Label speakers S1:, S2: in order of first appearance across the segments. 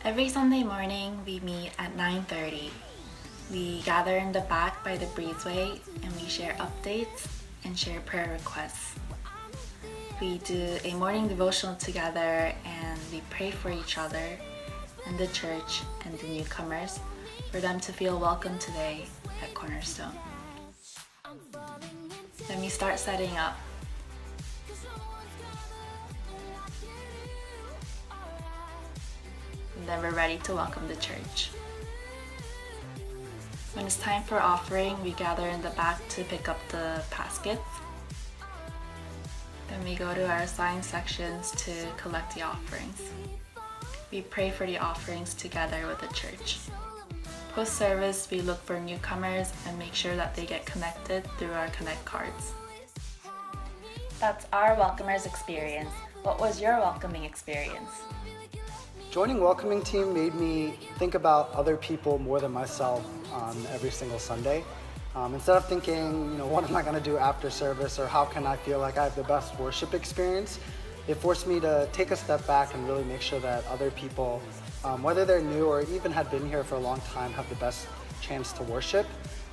S1: Every Sunday morning, we meet at 9:30. We gather in the back by the breezeway and we share updates and share prayer requests. We do a morning devotional together and we pray for each other and the church and the newcomers for them to feel welcome today at Cornerstone. Then we start setting up. And then we're ready to welcome the church. When it's time for offering, we gather in the back to pick up the baskets. Then we go to our assigned sections to collect the offerings. We pray for the offerings together with the church. Post-service, we look for newcomers and make sure that they get connected through our Connect cards. That's our welcomers experience. What was your welcoming experience?
S2: Joining Welcoming Team made me think about other people more than myself on every single Sunday. Instead of thinking, what am I going to do after service or how can I feel like I have the best worship experience, it forced me to take a step back and really make sure that other people, whether they're new or even had been here for a long time, have the best chance to worship.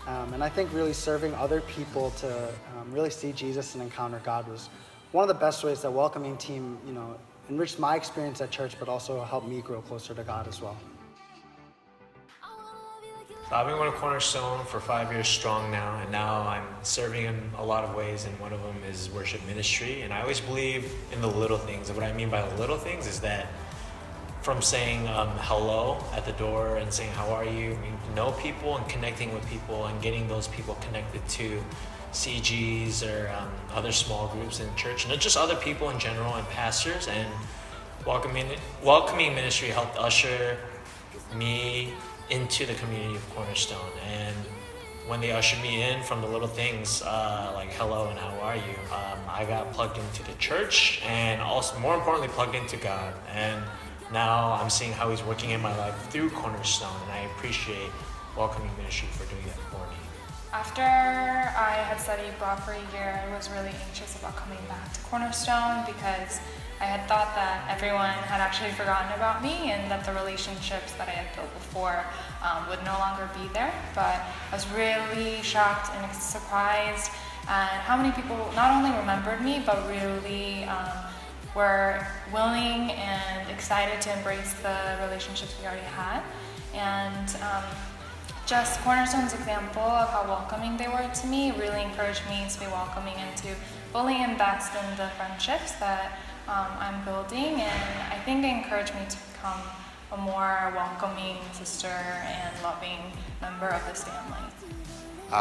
S2: And I think really serving other people to really see Jesus and encounter God was one of the best ways that Welcoming Team, enriched my experience at church, but also helped me grow closer to God as well.
S3: So I've been going to Cornerstone for 5 years strong now, and now I'm serving in a lot of ways, and one of them is worship ministry. And I always believe in the little things. And what I mean by the little things is that from saying hello at the door and saying how are you, know people and connecting with people and getting those people connected to CGs or other small groups in church, and just other people in general and pastors. And welcoming ministry helped usher me into the community of Cornerstone. And when they ushered me in from the little things like hello and how are you, I got plugged into the church and also more importantly plugged into God. And now I'm seeing how he's working in my life through Cornerstone, and I appreciate welcoming ministry for doing that for me.
S4: After I had studied abroad for a year, I was really anxious about coming back to Cornerstone because I had thought that everyone had actually forgotten about me and that the relationships that I had built before would no longer be there. But I was really shocked and surprised at how many people not only remembered me, but really were willing and excited to embrace the relationships we already had. And just Cornerstone's example of how welcoming they were to me really encouraged me to be welcoming and to fully invest in the friendships that I'm building, and I think it encouraged me to become a more welcoming sister and loving member of this family.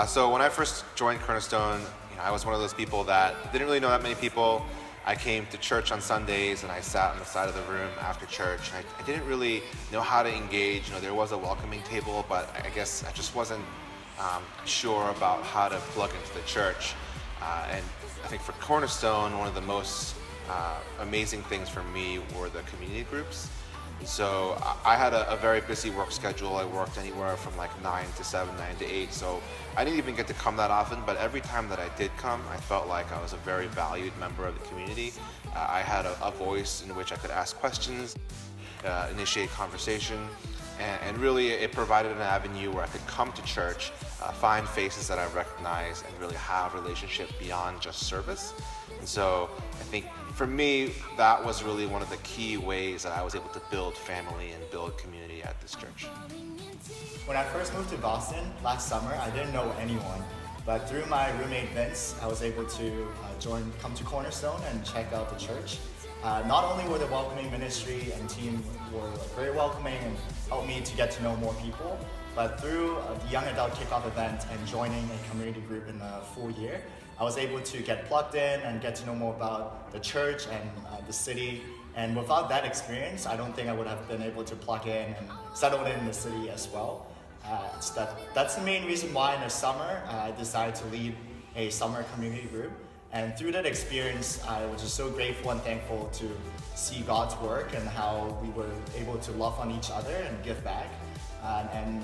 S5: So when I first joined Cornerstone, I was one of those people that didn't really know that many people. I came to church on Sundays and I sat on the side of the room after church. I didn't really know how to engage. There was a welcoming table, but I guess I just wasn't sure about how to plug into the church. And I think for Cornerstone, one of the most amazing things for me were the community groups. So I had a very busy work schedule. I worked anywhere from like 9 to 7, 9 to 8. So I didn't even get to come that often, but every time that I did come, I felt like I was a very valued member of the community. I had a voice in which I could ask questions, initiate conversation, and really it provided an avenue where I could come to church, find faces that I recognize, and really have a relationship beyond just service. And so I think for me, that was really one of the key ways that I was able to build family and build community at this church.
S6: When I first moved to Boston last summer, I didn't know anyone. But through my roommate Vince, I was able to come to Cornerstone and check out the church. Not only were the welcoming ministry and team were very welcoming and helped me to get to know more people, but through the young adult kickoff event and joining a community group in a full year, I was able to get plugged in and get to know more about the church and the city. And without that experience, I don't think I would have been able to plug in and settle in the city as well. That's the main reason why in the summer I decided to lead a summer community group. And through that experience, I was just so grateful and thankful to see God's work and how we were able to love on each other and give back. And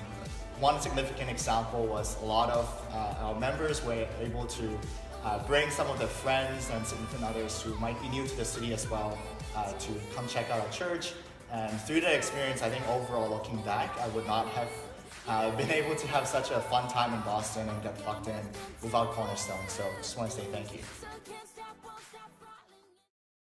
S6: one significant example was a lot of our members were able to bring some of their friends and significant others who might be new to the city as well to come check out our church. And through the experience, I think overall looking back, I would not have been able to have such a fun time in Boston and get plugged in without Cornerstone. So just want to say thank you.